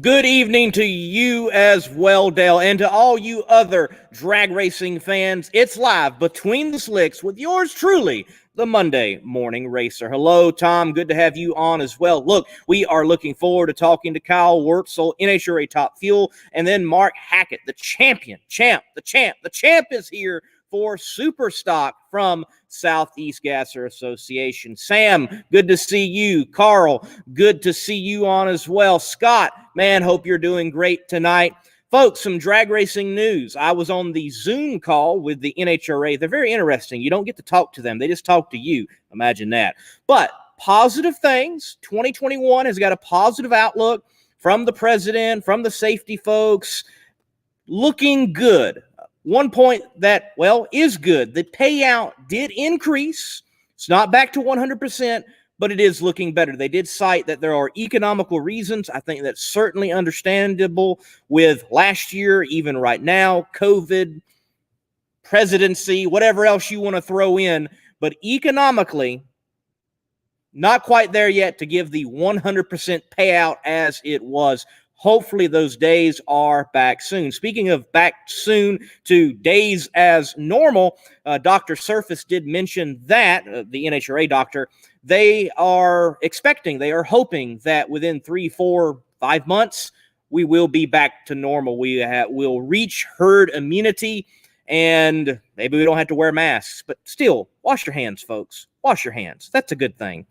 Good evening to you as well, Dale, and to all you other drag racing fans. It's live Between the Slicks with yours truly, the Monday Morning Racer. Hello, Tom. Good to have you on as well. Look, we are looking forward to talking to Kyle Wurtzel, NHRA Top Fuel, and then Mark Hackett, the champ is here for Super Stock from Southeast Gasser Association. Sam, good to see you. Carl, good to see you on as well. Scott, man, hope you're doing great tonight. Folks, some drag racing news. I was on the Zoom call with the NHRA. They're very interesting. You don't get to talk to them. They just talk to you. Imagine that. But positive things. 2021 has got a positive outlook from the president, from the safety folks. Looking good. One point that, well, is good. The payout did increase. It's not back to 100%, but it is looking better. They did cite that there are economical reasons. I think that's certainly understandable with last year, even right now, COVID, presidency, whatever else you want to throw in. But economically, not quite there yet to give the 100% payout as it was. Hopefully those days are back soon. Speaking of back soon to days as normal, Dr. Surface did mention that, the NHRA doctor, they are hoping that within 3, 4, 5 months, we will be back to normal. We'll reach herd immunity, and maybe we don't have to wear masks. But still, wash your hands, folks. Wash your hands. That's a good thing.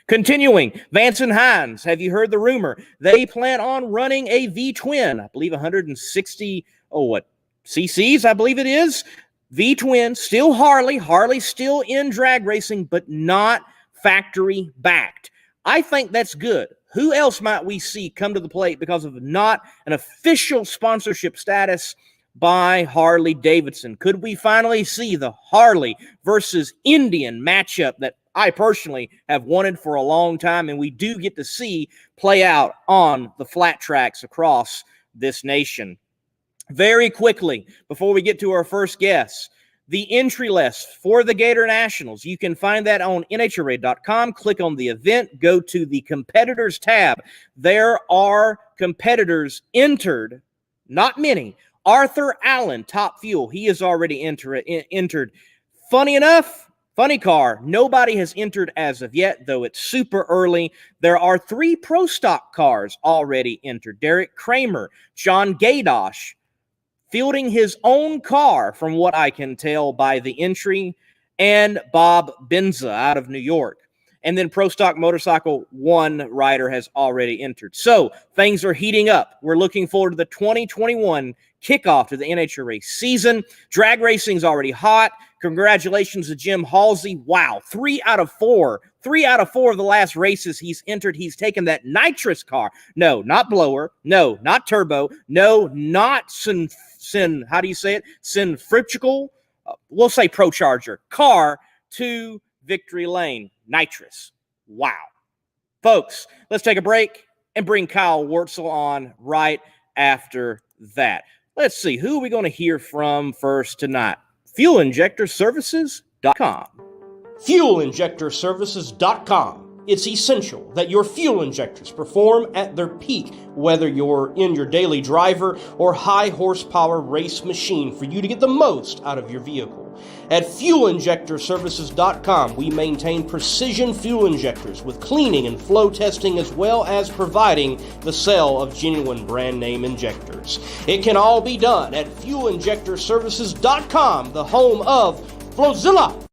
Continuing, Vance and Hines, have you heard the rumor? They plan on running a V-twin, I believe 160, cc's, I believe it is. V-twin, still Harley still in drag racing, but not factory backed. I think that's good. Who else might we see come to the plate because of not an official sponsorship status by Harley Davidson? Could we finally see the Harley versus Indian matchup that I personally have wanted for a long time, and we do get to see play out on the flat tracks across this nation? Very quickly, before we get to our first guest, the entry list for the Gator Nationals. You can find that on NHRA.com. Click on the event. Go to the competitors tab. There are competitors entered, not many. Arthur Allen, Top Fuel, he is already entered. Funny enough, funny car, nobody has entered as of yet, though it's super early. There are 3 Pro Stock cars already entered. Derek Kramer, John Gaydosh, fielding his own car, from what I can tell by the entry, and Bob Benza out of New York. And then Pro Stock Motorcycle, 1 rider has already entered. So things are heating up. We're looking forward to the 2021 kickoff to the NHRA season. Drag racing's already hot. Congratulations to Jim Halsey. Wow, 3 out of 4 of the last races he's entered, he's taken that nitrous car. No, not blower. No, not turbo. No, not how do you say it? Centrifugal. We'll say Pro Charger car to victory lane. Nitrous. Wow. Folks, let's take a break and bring Kyle Wurtzel on right after that. Let's see, who are we going to hear from first tonight? FuelInjectorServices.com. FuelInjectorServices.com. It's essential that your fuel injectors perform at their peak, whether you're in your daily driver or high horsepower race machine, for you to get the most out of your vehicle. At FuelInjectorServices.com, we maintain precision fuel injectors with cleaning and flow testing, as well as providing the sale of genuine brand name injectors. It can all be done at FuelInjectorServices.com, the home of Flowzilla,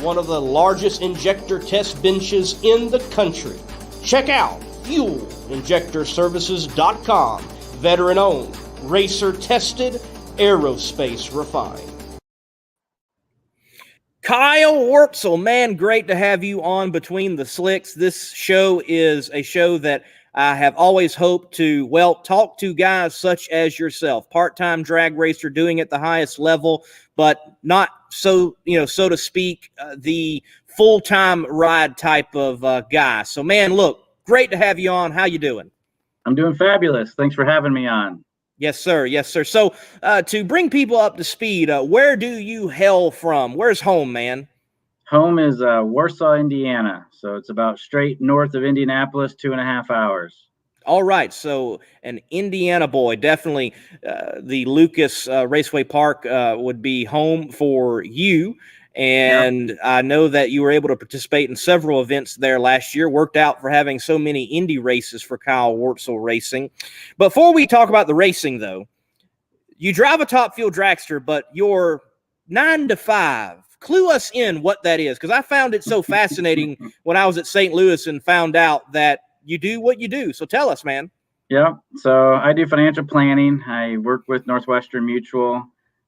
one of the largest injector test benches in the country. Check out FuelInjectorServices.com. Veteran-owned, racer-tested, aerospace refined. Kyle Wurtzel, man, great to have you on Between the Slicks. This show is a show that I have always hoped to, talk to guys such as yourself, part-time drag racer doing at the highest level, but not so, so to speak, the full-time ride type of guy. So, man, look, great to have you on. How you doing? I'm doing fabulous. Thanks for having me on. Yes, sir. Yes, sir. So to bring people up to speed, where do you hail from? Where's home, man? Home is Warsaw, Indiana. So it's about straight north of Indianapolis, 2.5 hours. All right, so an Indiana boy, definitely the Lucas Raceway Park would be home for you. And yep. I know that you were able to participate in several events there last year. Worked out for having so many Indy races for Kyle Wurtzel Racing. Before we talk about the racing, though, you drive a top fuel dragster, but you're 9 to 5. Clue us in what that is, because I found it so fascinating when I was at St. Louis and found out that you do what you do. So tell us, man. Yeah, so I do financial planning. I work with Northwestern Mutual,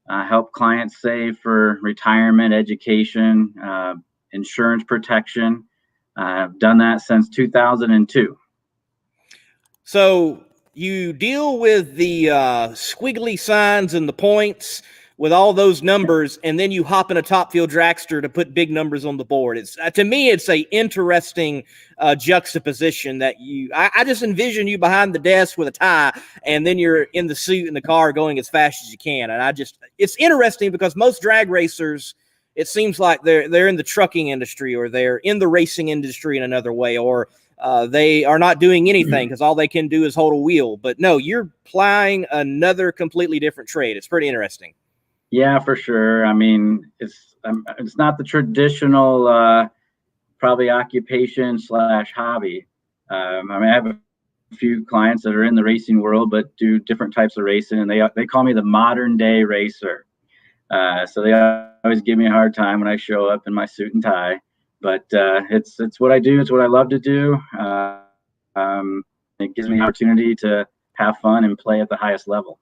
help clients save for retirement, education, insurance protection. I've done that since 2002. So you deal with the squiggly signs and the points with all those numbers, and then you hop in a top field dragster to put big numbers on the board. It's to me, it's a interesting juxtaposition that I just envision you behind the desk with a tie, and then you're in the suit in the car going as fast as you can. And it's interesting because most drag racers, it seems like they're in the trucking industry, or they're in the racing industry in another way, or they are not doing anything because all they can do is hold a wheel. But no, you're plying another completely different trade. It's pretty interesting. Yeah, for sure. I mean, it's not the traditional probably occupation / hobby. I mean, I have a few clients that are in the racing world but do different types of racing, and they call me the modern day racer. So they always give me a hard time when I show up in my suit and tie. But it's what I do. It's what I love to do. It gives me an opportunity to have fun and play at the highest level.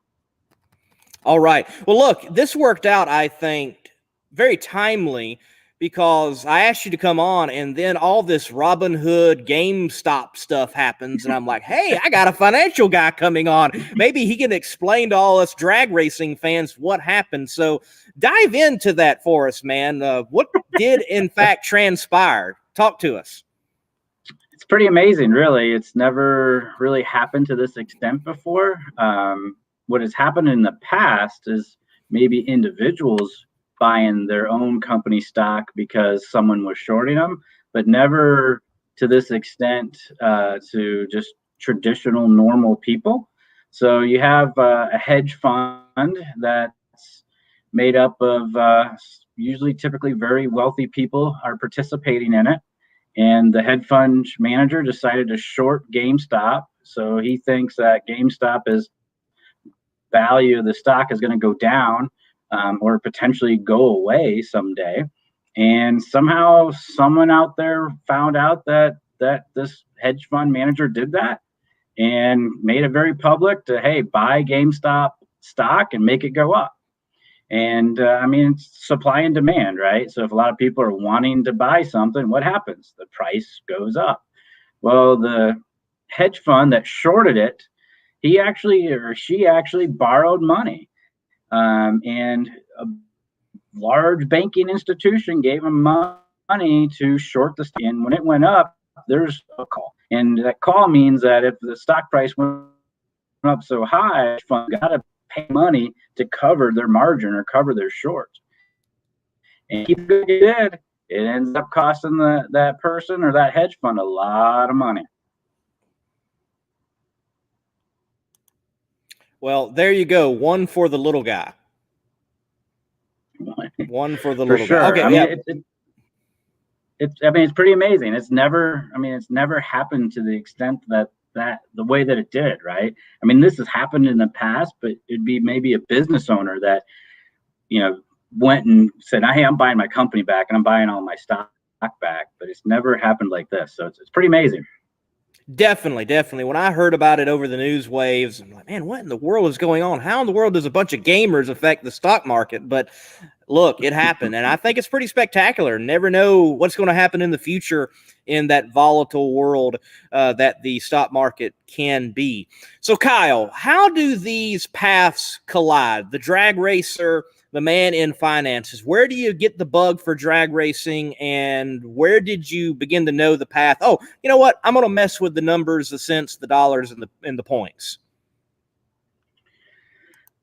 All right. Well, look, this worked out, I think, very timely, because I asked you to come on, and then all this Robin Hood GameStop stuff happens, and I'm like, hey, I got a financial guy coming on. Maybe he can explain to all us drag racing fans what happened. So dive into that for us, man. What did, in fact, transpire? Talk to us. It's pretty amazing, really. It's never really happened to this extent before. What has happened in the past is maybe individuals buying their own company stock because someone was shorting them, but never to this extent to just traditional normal people. So you have a hedge fund that's made up of usually typically very wealthy people are participating in it. And the hedge fund manager decided to short GameStop. So he thinks that GameStop is value of the stock is going to go down or potentially go away someday. And somehow someone out there found out that this hedge fund manager did that and made it very public to, hey, buy GameStop stock and make it go up. And I mean, it's supply and demand, right? So if a lot of people are wanting to buy something, what happens? The price goes up. Well, the hedge fund that shorted it, he actually or she actually borrowed money, and a large banking institution gave him money to short the stock. And when it went up, there's a call, and that call means that if the stock price went up so high, the fund got to pay money to cover their margin or cover their short. And if it did, it ends up costing that person or that hedge fund a lot of money. Well, there you go. One for the little guy. One for the little guy. Okay, I mean, it's pretty amazing. It's never happened to the extent that the way that it did, right? I mean, this has happened in the past, but it'd be maybe a business owner that, went and said, hey, I'm buying my company back and I'm buying all my stock back, but it's never happened like this. So it's pretty amazing. Definitely. When I heard about it over the news waves, I'm like, man, what in the world is going on? How in the world does a bunch of gamers affect the stock market? But look, it happened, and I think it's pretty spectacular. Never know what's going to happen in the future in that volatile world that the stock market can be. So, Kyle, how do these paths collide? The drag racer, the man in finances. Where do you get the bug for drag racing, and where did you begin to know the path? Oh, you know what? I'm going to mess with the numbers, the cents, the dollars, and the points.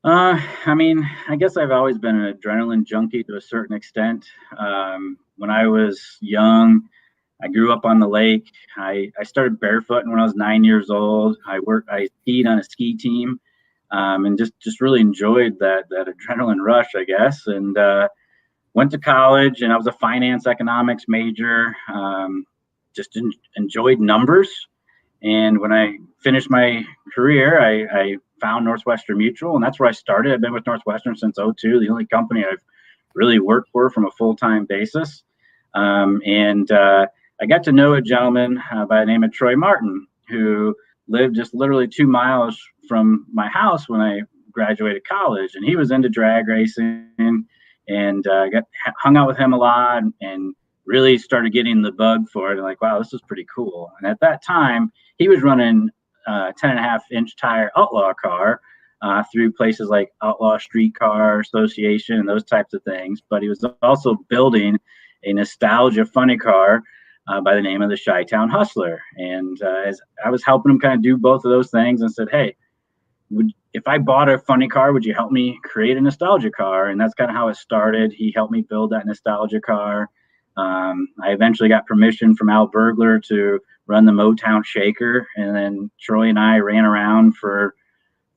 I mean, I guess I've always been an adrenaline junkie to a certain extent. when I was young. I grew up on the lake. I started barefooting when I was 9 years old. I skied on a ski team, and just really enjoyed that adrenaline rush, I guess. And went to college, and I was a finance economics major. Just enjoyed numbers. And when I finished my career, I found Northwestern Mutual, and that's where I started. I've been with Northwestern since '02, the only company I've really worked for from a full-time basis. And I got to know a gentleman by the name of Troy Martin, who lived just literally 2 miles from my house when I graduated college. And he was into drag racing, and hung out with him a lot, and really started getting the bug for it. And like, wow, this is pretty cool. And at that time, he was running 10.5-inch tire outlaw car through places like Outlaw Street Car Association and those types of things. But he was also building a nostalgia funny car by the name of the Chi-Town Hustler. And as I was helping him kind of do both of those things, and said, hey, if I bought a funny car, would you help me create a nostalgia car? And that's kind of how it started. He helped me build that nostalgia car. I eventually got permission from Al Bergler to run the Motown Shaker. And then Troy and I ran around for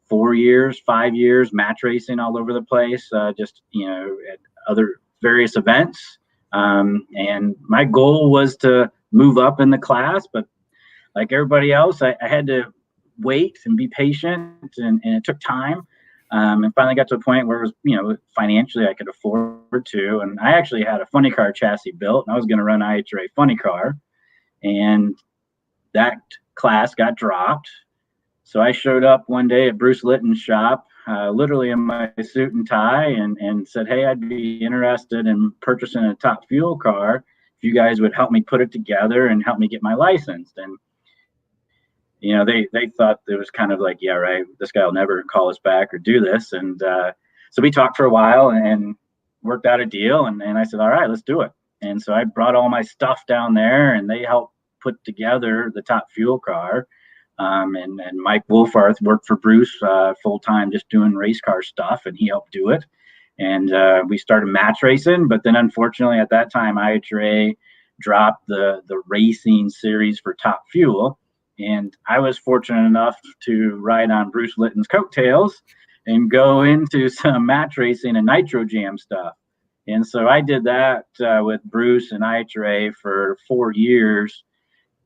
4 years, 5 years, match racing all over the place, just, at other various events. And my goal was to move up in the class, but like everybody else, I had to wait and be patient, and it took time. And finally got to a point where it was, financially I could afford to. And I actually had a funny car chassis built, and I was going to run NHRA funny car. And that class got dropped. So I showed up one day at Bruce Litton's shop, literally in my suit and tie, and said, hey, I'd be interested in purchasing a top fuel car if you guys would help me put it together and help me get my license. And they thought it was kind of like, yeah, right, this guy will never call us back or do this. And so we talked for a while and worked out a deal. And I said, all right, let's do it. And so I brought all my stuff down there, and they helped put together the top fuel car. And Mike Wolfarth worked for Bruce full time, just doing race car stuff, and he helped do it. And we started match racing. But then unfortunately at that time, NHRA dropped the racing series for top fuel. And I was fortunate enough to ride on Bruce Litton's coattails and go into some match racing and nitro jam stuff. And so I did that with Bruce and NHRA for 4 years,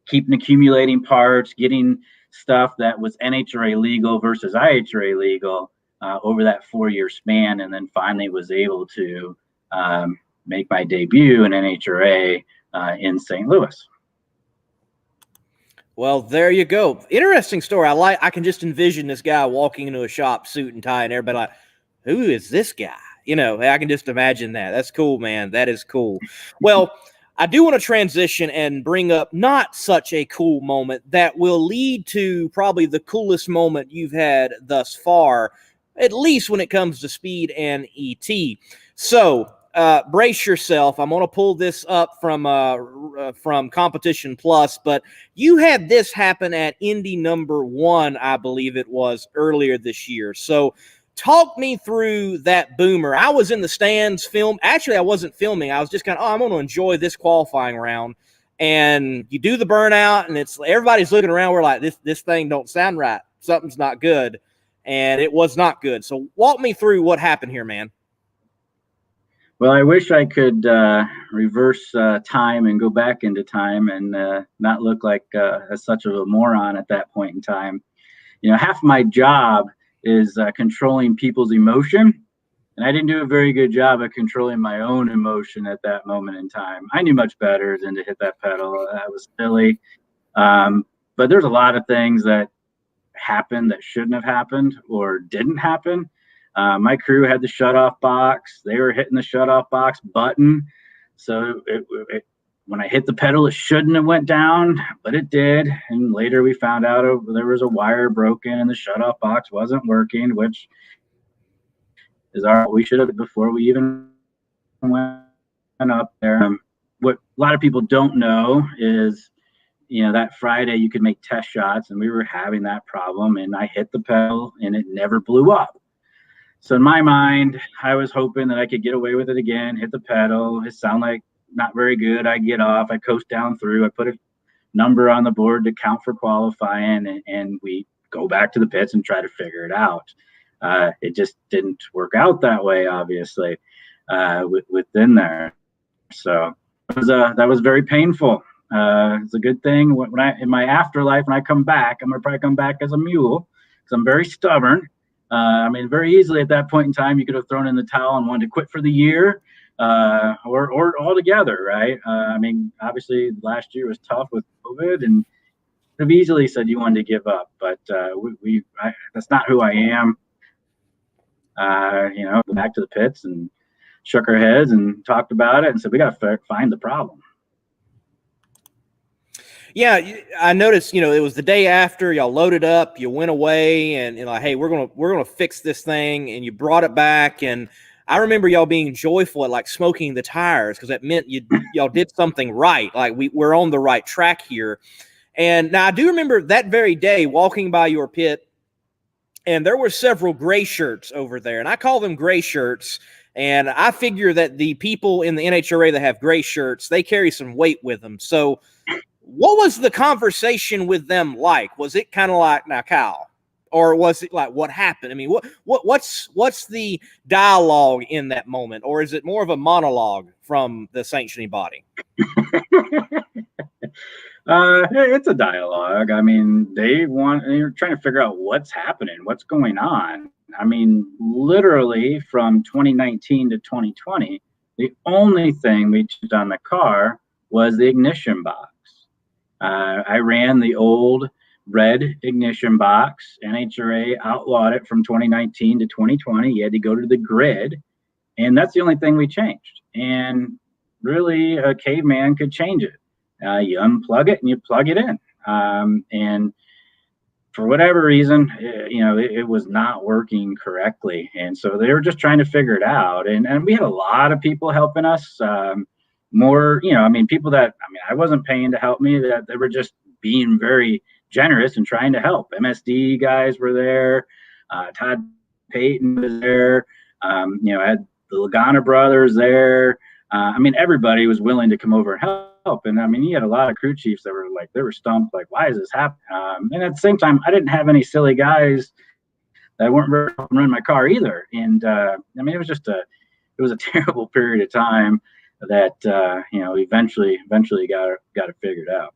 keeping accumulating parts, getting stuff that was NHRA legal versus IHRA legal over that 4-year span. And then finally was able to make my debut in NHRA in St. Louis. Well, there you go. Interesting story. I can just envision this guy walking into a shop, suit and tie, and everybody like, who is this guy? I can just imagine that. That's cool, man. That is cool. Well, I do want to transition and bring up not such a cool moment that will lead to probably the coolest moment you've had thus far, at least when it comes to speed and ET. So, brace yourself. I'm going to pull this up from Competition Plus, but you had this happen at Indy number 1, I believe it was, earlier this year. So talk me through that boomer. I was in the stands Actually, I wasn't filming. I was just kind of, I'm going to enjoy this qualifying round. And you do the burnout, and everybody's looking around. We're like, this thing don't sound right. Something's not good. And it was not good. So walk me through what happened here, man. Well, I wish I could reverse time and go back into time and not look like as such of a moron at that point in time. Half my job is controlling people's emotion, and I didn't do a very good job of controlling my own emotion at that moment in time. I knew much better than to hit that pedal. That was silly. But there's a lot of things that happened that shouldn't have happened or didn't happen. My crew had the shutoff box. They were hitting the shutoff box button. So when I hit the pedal, it shouldn't have went down, but it did. And later we found out there was a wire broken and the shutoff box wasn't working, which is we should have before we even went up there. What a lot of people don't know is, that Friday you could make test shots, and we were having that problem, and I hit the pedal and it never blew up. So in my mind, I was hoping that I could get away with it again, hit the pedal. It sounded like not very good. I get off, I coast down through, I put a number on the board to count for qualifying, and we go back to the pits and try to figure it out. It just didn't work out that way, obviously, within there. So that was very painful. It's a good thing when in my afterlife, when I come back, I'm gonna probably come back as a mule because I'm very stubborn. I mean, very easily at that point in time, you could have thrown in the towel and wanted to quit for the year, or altogether, right? I mean, obviously last year was tough with COVID, and could have easily said you wanted to give up, but that's not who I am. Back to the pits and shook our heads and talked about it and said, we got to find the problem. Yeah, I noticed, it was the day after y'all loaded up, you went away and like, hey, we're going to fix this thing. And you brought it back. And I remember y'all being joyful at like smoking the tires, because that meant y'all did something right. Like we're on the right track here. And now I do remember that very day walking by your pit, and there were several gray shirts over there, and I call them gray shirts. And I figure that the people in the NHRA that have gray shirts, they carry some weight with them. So what was the conversation with them like? Was it kind of like, now, Kyle, or was it like, what happened? I mean, what's the dialogue in that moment, or is it more of a monologue from the sanctioning body? It's a dialogue. I mean, you're trying to figure out what's happening, what's going on. I mean, literally from 2019 to 2020, the only thing we changed on the car was the ignition box. I ran the old red ignition box. NHRA outlawed it from 2019 to 2020. You had to go to the grid, and that's the only thing we changed. And really, a caveman could change it. You unplug it and you plug it in. And for whatever reason, it was not working correctly. And so they were just trying to figure it out. And we had a lot of people helping us. People that, I wasn't paying to help me, that they were just being very generous and trying to help. MSD guys were there. Todd Payton was there. I had the Lagana brothers there. Everybody was willing to come over and help. And you had a lot of crew chiefs that were like, they were stumped, like, why is this happening? And at the same time, I didn't have any silly guys that weren't very running my car either. And it was just it was a terrible period of time that eventually got it figured out.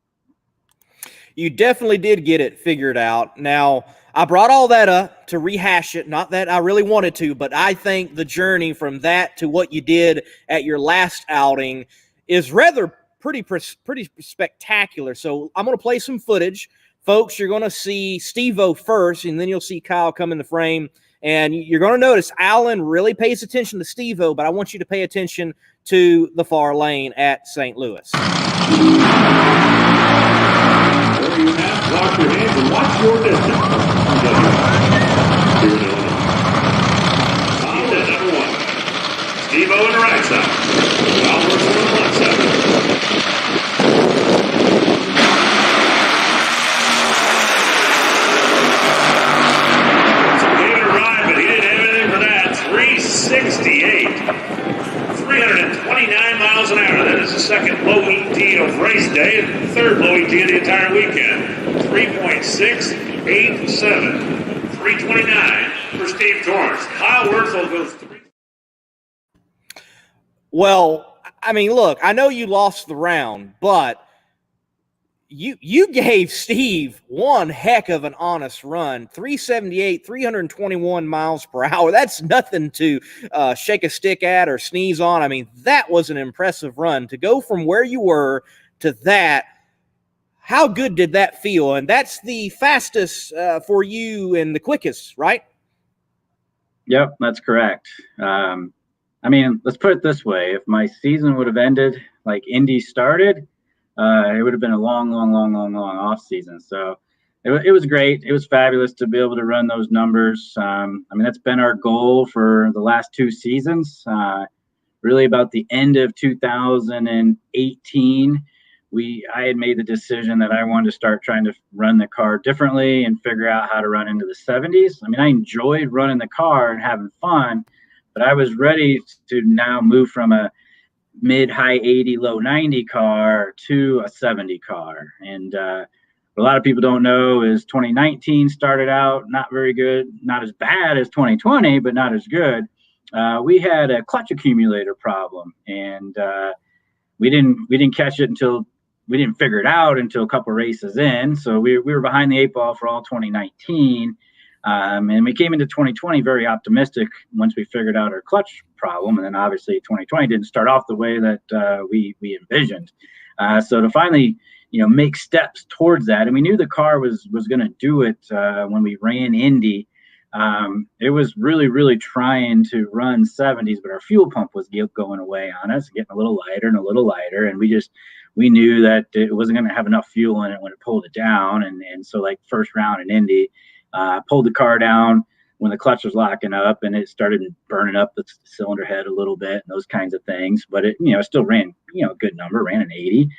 You definitely did get it figured out. Now, I brought all that up to rehash it. Not that I really wanted to, but I think the journey from that to what you did at your last outing is pretty spectacular. So I'm going to play some footage. Folks, you're going to see Steve-O first, and then you'll see Kyle come in the frame. And you're going to notice Alan really pays attention to Steve-O, but I want you to pay attention to the far lane at St. Louis. There you have, wash your hands and watch your distance. Here in Illinois. Number one. Steve-O on the right side. Kyle Wurtzel on the left side. So David arrived, but he didn't have anything for that. 368. 329 miles an hour. That is the second low ET of race day and the third low ET of the entire weekend. 3.687. 329 for Steve Torrance. Kyle Wurtzel goes 3. Well, look, I know you lost the round, but you gave Steve one heck of an honest run. 378, 321 miles per hour. That's nothing to shake a stick at or sneeze on. That was an impressive run. To go from where you were to that, how good did that feel? And that's the fastest for you and the quickest, right? Yep, that's correct. Let's put it this way. If my season would have ended like Indy started, it would have been a long off season. So it was great. It was fabulous to be able to run those numbers. That's been our goal for the last two seasons. Really about the end of 2018, I had made the decision that I wanted to start trying to run the car differently and figure out how to run into the 70s. I enjoyed running the car and having fun, but I was ready to now move from a mid-high 80, low 90 car to a 70 car. And a lot of people don't know is 2019 started out not very good, not as bad as 2020, but not as good. We had a clutch accumulator problem, and we didn't catch it until we didn't figure it out until a couple races in. So we were behind the 8 ball for all 2019. And we came into 2020 very optimistic once we figured out our clutch problem. And then obviously 2020 didn't start off the way that we envisioned. So to finally, make steps towards that, and we knew the car was going to do it when we ran Indy. It was really, really trying to run 70s, but our fuel pump was going away on us, getting a little lighter and a little lighter. And we knew that it wasn't going to have enough fuel in it when it pulled it down. And so like first round in Indy, pulled the car down when the clutch was locking up, and it started burning up the cylinder head a little bit and those kinds of things. But it, still ran, a good number, ran an 80.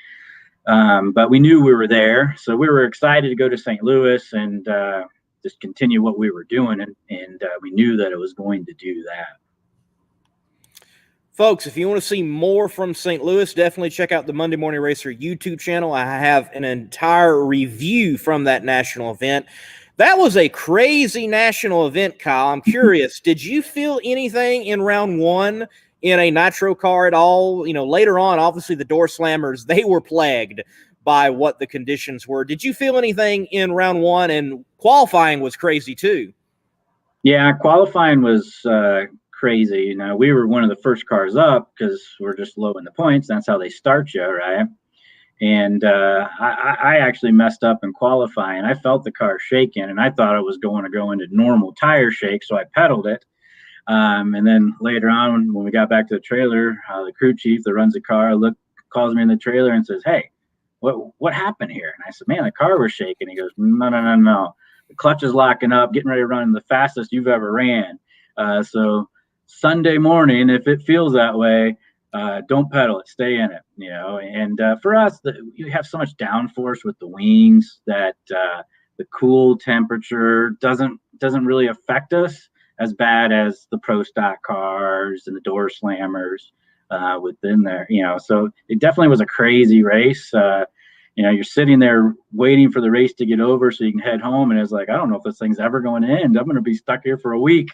But we knew we were there. So we were excited to go to St. Louis and just continue what we were doing. And we knew that it was going to do that. Folks, if you want to see more from St. Louis, definitely check out the Monday Morning Racer YouTube channel. I have an entire review from that national event. That was a crazy national event, Kyle. I'm curious, did you feel anything in round one in a nitro car at all? Later on, obviously the door slammers, they were plagued by what the conditions were. Did you feel anything in round one? And qualifying was crazy too. Yeah, qualifying was crazy. We were one of the first cars up because we're just low in the points. That's how they start you, right? And I actually messed up in qualifying. I felt the car shaking, and I thought it was going to go into normal tire shake, so I pedaled it. And then later on, when we got back to the trailer, the crew chief that runs the car calls me in the trailer and says, "Hey, what happened here?" And I said, "Man, the car was shaking." He goes, No. The clutch is locking up, getting ready to run the fastest you've ever ran. So Sunday morning, if it feels that way, don't pedal it, stay in it, And for us, you have so much downforce with the wings that the cool temperature doesn't really affect us as bad as the pro stock cars and the door slammers within there, So it definitely was a crazy race. You're sitting there waiting for the race to get over so you can head home, and it's like, I don't know if this thing's ever going to end. I'm going to be stuck here for a week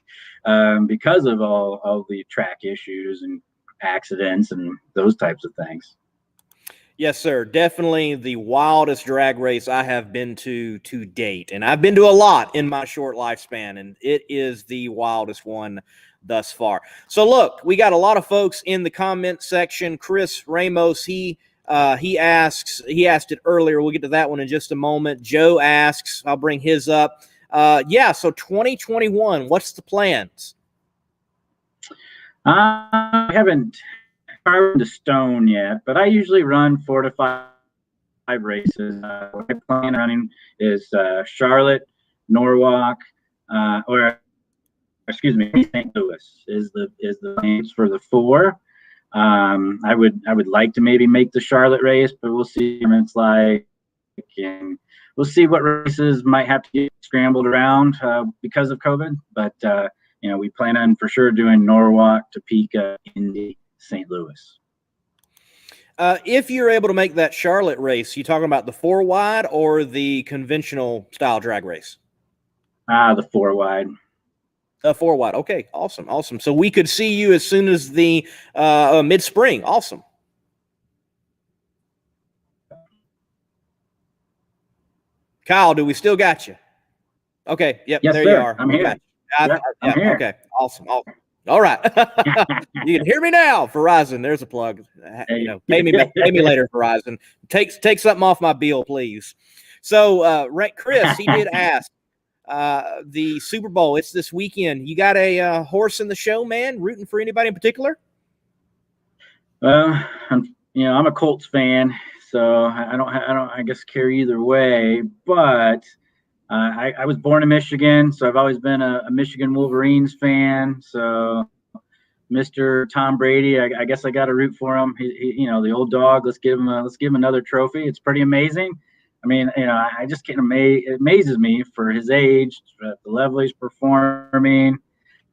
because of all the track issues and accidents and those types of things. Yes, sir. Definitely the wildest drag race I have been to date. And I've been to a lot in my short lifespan, and it is the wildest one thus far. So look, we got a lot of folks in the comment section. Chris Ramos, he asked it earlier. We'll get to that one in just a moment. Joe asks, I'll bring his up. So 2021, what's the plans? I haven't carved into stone yet, but I usually run 4 to 5 races. What I plan on running is Charlotte, Norwalk, St. Louis is the plans for the 4. I would like to maybe make the Charlotte race, but we'll see what it's like, and we'll see what races might have to get scrambled around because of COVID. But we plan on for sure doing Norwalk, Topeka, Indy, St. Louis. If you're able to make that Charlotte race, you talking about the 4 wide or the conventional style drag race? The 4 wide. 4 wide. Okay, awesome. So we could see you as soon as the mid-spring. Awesome. Kyle, do we still got you? Okay. Yep. Yes, there sir. you are. I'm here. I'm here. Okay. Awesome. All right. You can hear me now, Verizon. There's a plug. Pay me later, Verizon. Take something off my bill, please. So, Chris, he did ask the Super Bowl. It's this weekend. You got a horse in the show, man? Rooting for anybody in particular? I'm a Colts fan, so I guess care either way. But I was born in Michigan, so I've always been a Michigan Wolverines fan. So Mr. Tom Brady, I guess I got to root for him. He the old dog. Let's give him another trophy. It's pretty amazing. I mean, I just can't it amazes me for his age, the level he's performing.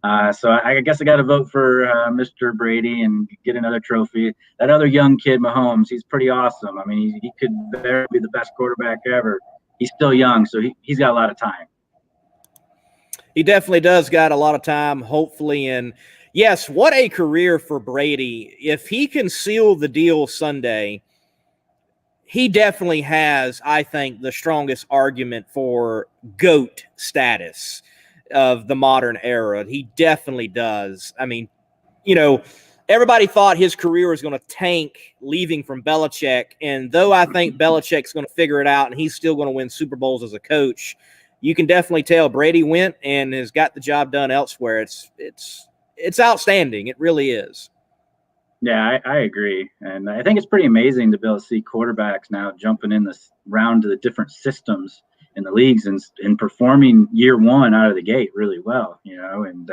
So I guess I got to vote for Mr. Brady and get another trophy. That other young kid, Mahomes, he's pretty awesome. I mean, he could very be the best quarterback ever. He's still young, so he's got a lot of time. He definitely does got a lot of time, hopefully. And yes, what a career for Brady. If he can seal the deal Sunday, he definitely has, I think, the strongest argument for GOAT status of the modern era. He definitely does. I mean, everybody thought his career was going to tank leaving from Belichick. And though I think Belichick's going to figure it out and he's still going to win Super Bowls as a coach, you can definitely tell Brady went and has got the job done elsewhere. It's outstanding. It really is. Yeah, I agree. And I think it's pretty amazing to be able to see quarterbacks now jumping in this round to the different systems in the leagues and performing year one out of the gate really well, and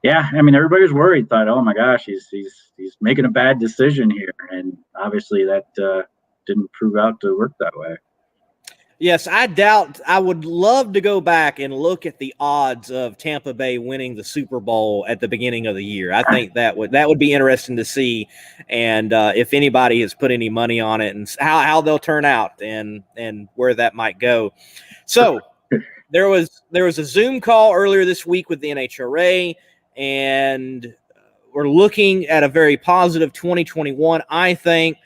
yeah, I mean, everybody was worried, thought, oh my gosh, he's making a bad decision here. And obviously that didn't prove out to work that way. Yes, I would love to go back and look at the odds of Tampa Bay winning the Super Bowl at the beginning of the year. I think that would be interesting to see, and if anybody has put any money on it and how they'll turn out and where that might go. So there was a Zoom call earlier this week with the NHRA, and we're looking at a very positive 2021, I think,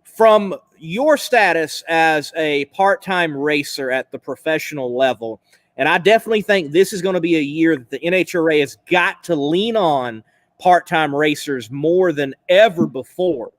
from your status as a part-time racer at the professional level. And I definitely think this is going to be a year that the NHRA has got to lean on part-time racers more than ever before.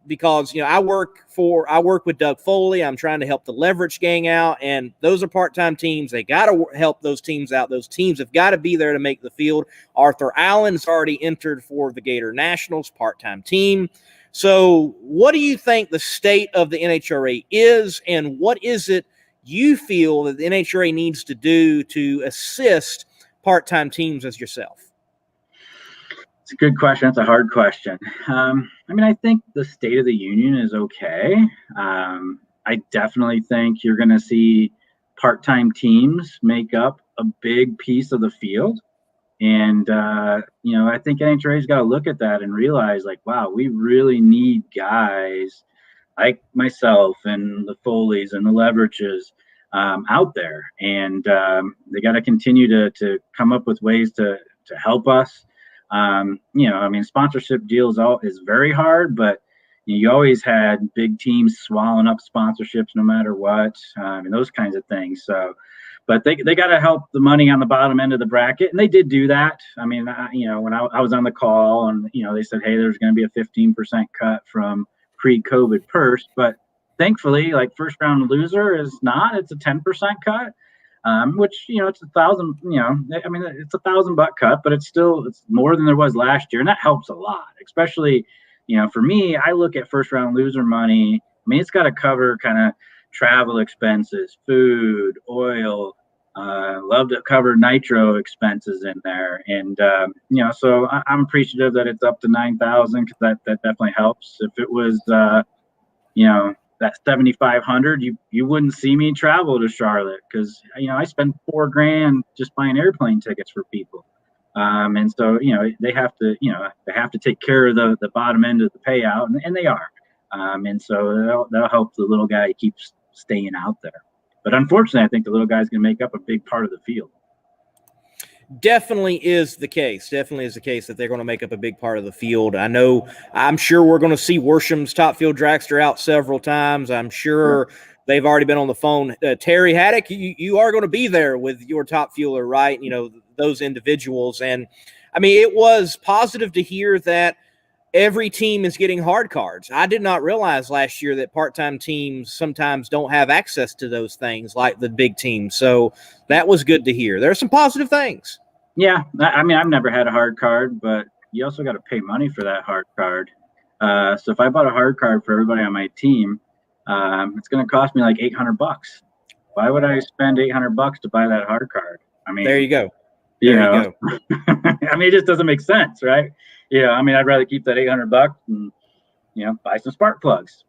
Because I work with Doug Foley. I'm trying to help the Leverage Gang out, and those are part-time teams. They got to help those teams out. Those teams have got to be there to make the field. Arthur Allen's already entered for the Gator Nationals part-time team. So what do you think the state of the NHRA is, and what is it you feel that the NHRA needs to do to assist part-time teams as yourself? It's a good question. That's a hard question. I mean, I think the state of the union is okay. I definitely think you're going to see part-time teams make up a big piece of the field. And, I think NHRA's got to look at that and realize, like, wow, we really need guys like myself and the Foleys and the Leverages out there. And they got to continue to come up with ways to help us. I mean, sponsorship deals is very hard, but you always had big teams swallowing up sponsorships no matter what, and those kinds of things. So, but they got to help the money on the bottom end of the bracket, and they did do that. I mean, when I was on the call, and they said, hey, there's going to be a 15% cut from pre-COVID purse, but thankfully, like, first round loser is not. It's a 10% cut, which it's $1,000. I mean, it's $1,000 cut, but it's more than there was last year, and that helps a lot, especially for me. I look at first round loser money. I mean, it's got to cover kind of travel expenses, food, oil, love to cover nitro expenses in there. And, so I'm appreciative that it's up to 9,000 because that definitely helps. If it was, that 7,500, you wouldn't see me travel to Charlotte because, I spend $4,000 just buying airplane tickets for people. And so, they have to take care of the bottom end of the payout, and they are. And so that'll help the little guy keep staying out there. But unfortunately, I think the little guy's going to make up a big part of the field. Definitely is the case that they're going to make up a big part of the field. I'm sure we're going to see Worsham's top field dragster out several times. I'm sure they've already been on the phone. Terry Haddock, you are going to be there with your top fielder, right? Those individuals. And I mean, it was positive to hear that every team is getting hard cards. I did not realize last year that part-time teams sometimes don't have access to those things like the big teams. So that was good to hear. There are some positive things. Yeah. I mean, I've never had a hard card, but you also got to pay money for that hard card. So if I bought a hard card for everybody on my team, it's going to cost me like $800. Why would I spend $800 to buy that hard card? I mean, there you go. You go. I mean, it just doesn't make sense, right? I mean, I'd rather keep that $800 and, buy some spark plugs.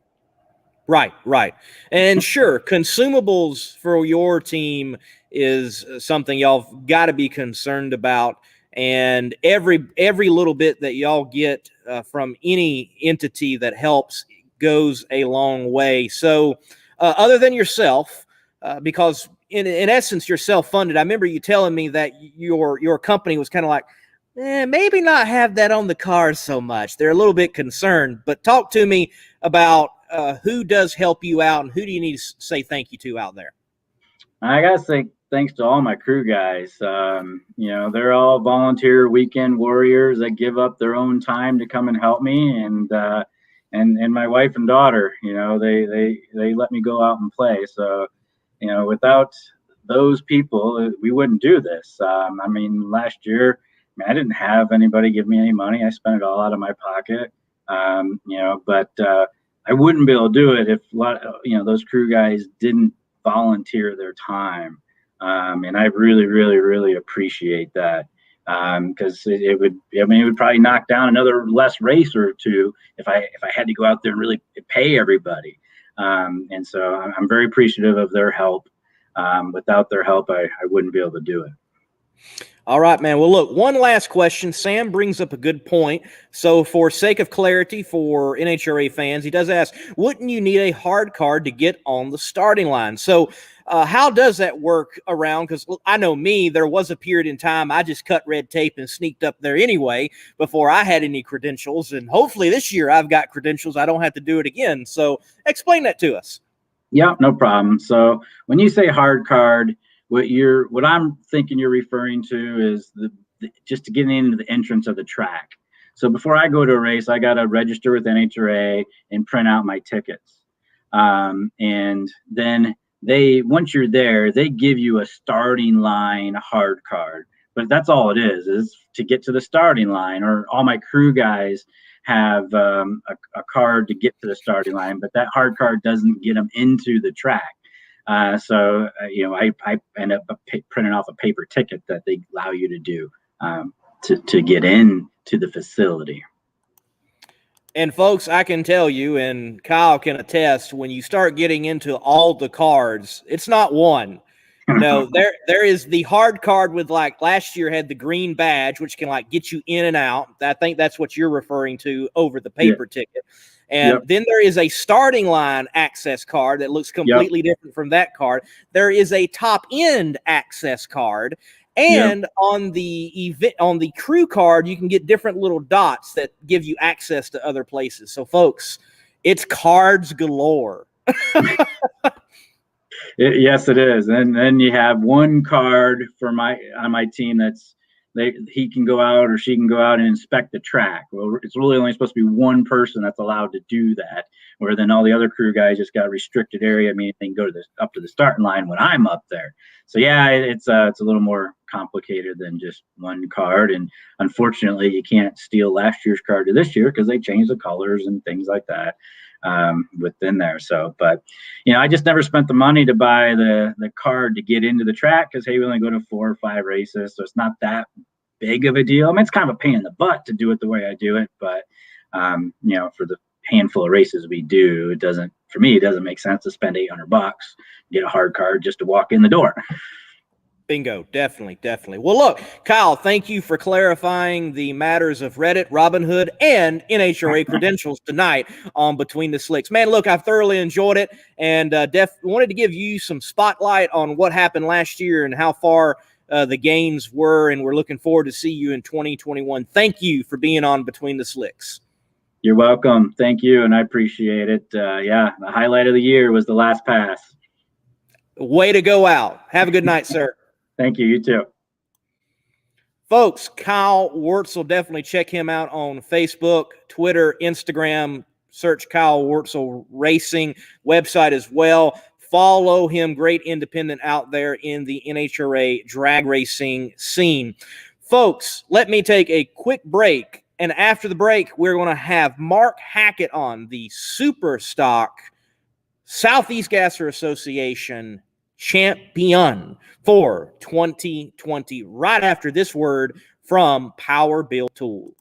Right. And sure, consumables for your team is something y'all got to be concerned about. And every little bit that y'all get from any entity that helps goes a long way. So other than yourself, because in essence, you're self-funded. I remember you telling me that your company was kind of like, maybe not have that on the cars so much. They're a little bit concerned. But talk to me about who does help you out and who do you need to say thank you to out there? I gotta say thanks to all my crew guys. They're all volunteer weekend warriors that give up their own time to come and help me, and my wife and daughter. They let me go out and play. So, without those people, we wouldn't do this. Last year, I didn't have anybody give me any money. I spent it all out of my pocket. But I wouldn't be able to do it if those crew guys didn't volunteer their time. And I really, really, really appreciate that. Because it would probably knock down another less race or two if I had to go out there and really pay everybody. And so I'm very appreciative of their help. Without their help, I wouldn't be able to do it. All right, man. Well, look, one last question. Sam brings up a good point. So for sake of clarity for NHRA fans, he does ask, wouldn't you need a hard card to get on the starting line? So how does that work around? Because I know me, there was a period in time I just cut red tape and sneaked up there anyway before I had any credentials. And hopefully this year I've got credentials. I don't have to do it again. So explain that to us. Yeah, no problem. So when you say hard card, what I'm thinking you're referring to is just to get into the entrance of the track. So before I go to a race, I got to register with NHRA and print out my tickets. And then once you're there, they give you a starting line hard card. But that's all it is to get to the starting line. Or all my crew guys have a card to get to the starting line, but that hard card doesn't get them into the track. So I end up printing off a paper ticket that they allow you to do to get into the facility. And folks, I can tell you, and Kyle can attest, when you start getting into all the cards, it's not one. No, there is the hard card with, like, last year had the green badge, which can like get you in and out. I think that's what you're referring to over the paper ticket. And then there is a starting line access card that looks completely different from that card. There is a top end access card. And on the crew card, you can get different little dots that give you access to other places. So folks, it's cards galore. Yes, it is. And then you have one card on my team he can go out or she can go out and inspect the track. Well, it's really only supposed to be one person that's allowed to do that, where then all the other crew guys just got a restricted area. I mean, they can go up to the starting line when I'm up there. So yeah, it's a little more complicated than just one card. And unfortunately, you can't steal last year's card to this year because they changed the colors and things like that within there. So, but I just never spent the money to buy the card to get into the track because we only go to 4 or 5 races, so it's not that big of a deal. I mean, it's kind of a pain in the butt to do it the way I do it, but for the handful of races we do, it doesn't make sense to spend $800, get a hard card just to walk in the door. Bingo. Definitely. Well, look, Kyle, thank you for clarifying the matters of Reddit, Robinhood, and NHRA credentials tonight on Between the Slicks. Man, look, I've thoroughly enjoyed it, and wanted to give you some spotlight on what happened last year and how far the gains were, and we're looking forward to see you in 2021. Thank you for being on Between the Slicks. You're welcome. Thank you, and I appreciate it. The highlight of the year was the last pass. Way to go out. Have a good night, sir. Thank you. You too. Folks, Kyle Wurtzel, definitely check him out on Facebook, Twitter, Instagram. Search Kyle Wurtzel Racing, website as well. Follow him, great independent out there in the NHRA drag racing scene. Folks, let me take a quick break, and after the break, we're going to have Mark Hackett on, the Super Stock Southeast Gasser Association champion for 2020, right after this word from Power Bill Tools.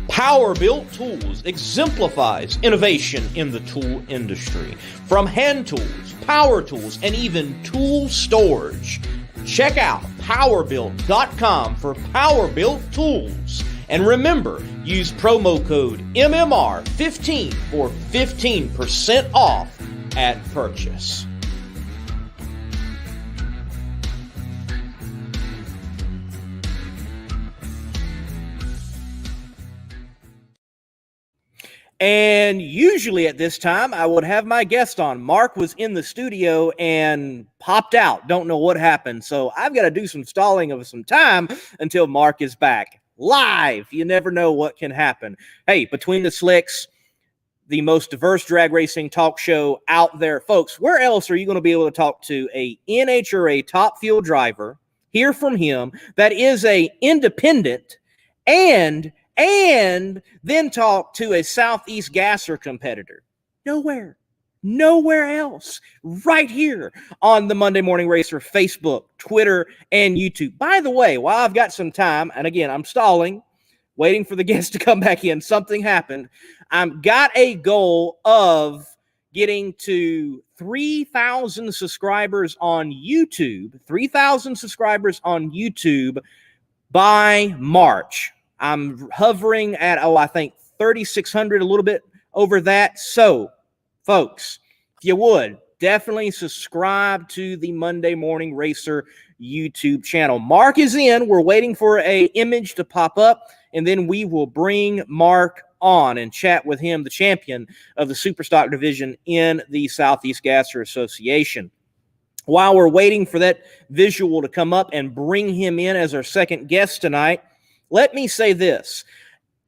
Power-Built Tools exemplifies innovation in the tool industry. From hand tools, power tools, and even tool storage. Check out powerbuilt.com for Power-Built Tools. And remember, use promo code MMR15 for 15% off at purchase. And usually at this time, I would have my guest on. Mark was in the studio and popped out. Don't know what happened. So I've got to do some stalling of some time until Mark is back. Live. You never know what can happen. Hey, Between the Slicks, the most diverse drag racing talk show out there. Folks, where else are you going to be able to talk to a NHRA top field driver, hear from him, that is a independent, and then talk to a Southeast Gasser competitor? Nowhere else. Right here on the Monday Morning Racer Facebook, Twitter, and YouTube. By the way, while I've got some time, and again, I'm stalling, waiting for the guests to come back in, something happened. I've got a goal of getting to 3,000 subscribers on YouTube, 3,000 subscribers on YouTube by March. I'm hovering at, I think 3,600, a little bit over that. So, folks, if you would, definitely subscribe to the Monday Morning Racer YouTube channel. Mark is in. We're waiting for an image to pop up, and then we will bring Mark on and chat with him, the champion of the Super Stock division in the Southeast Gasser Association. While we're waiting for that visual to come up and bring him in as our second guest tonight, let me say this.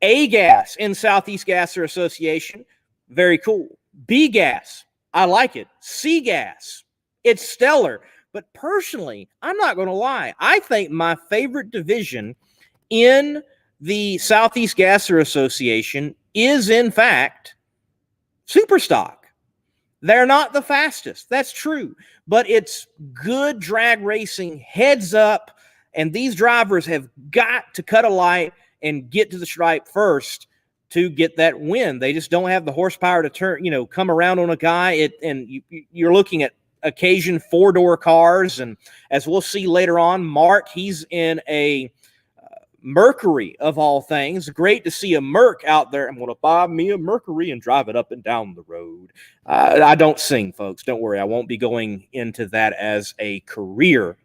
A-Gas in Southeast Gasser Association, very cool. B-Gas, I like it. C-Gas, it's stellar. But personally, I'm not going to lie. I think my favorite division in the Southeast Gasser Association is, in fact, Super Stock. They're not the fastest. That's true. But it's good drag racing, heads up. And these drivers have got to cut a light and get to the stripe first to get that win. They just don't have the horsepower to turn, come around on a guy. You're looking at occasion four-door cars. And as we'll see later on, Mark, he's in a Mercury of all things. Great to see a Merc out there. I'm going to buy me a Mercury and drive it up and down the road. I don't sing, folks. Don't worry. I won't be going into that as a career.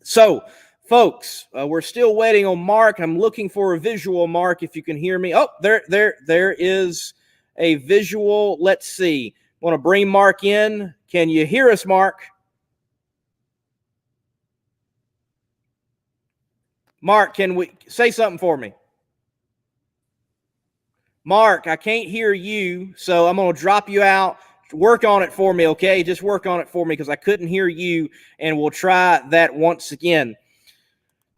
So, folks, we're still waiting on Mark. I'm looking for a visual, Mark, if you can hear me. Oh, there is a visual. Let's see. I want to bring Mark in. Can you hear us, Mark? Mark, can we say something for me? Mark, I can't hear you, so I'm going to drop you out. Work on it for me, okay? Just work on it for me because I couldn't hear you, and we'll try that once again.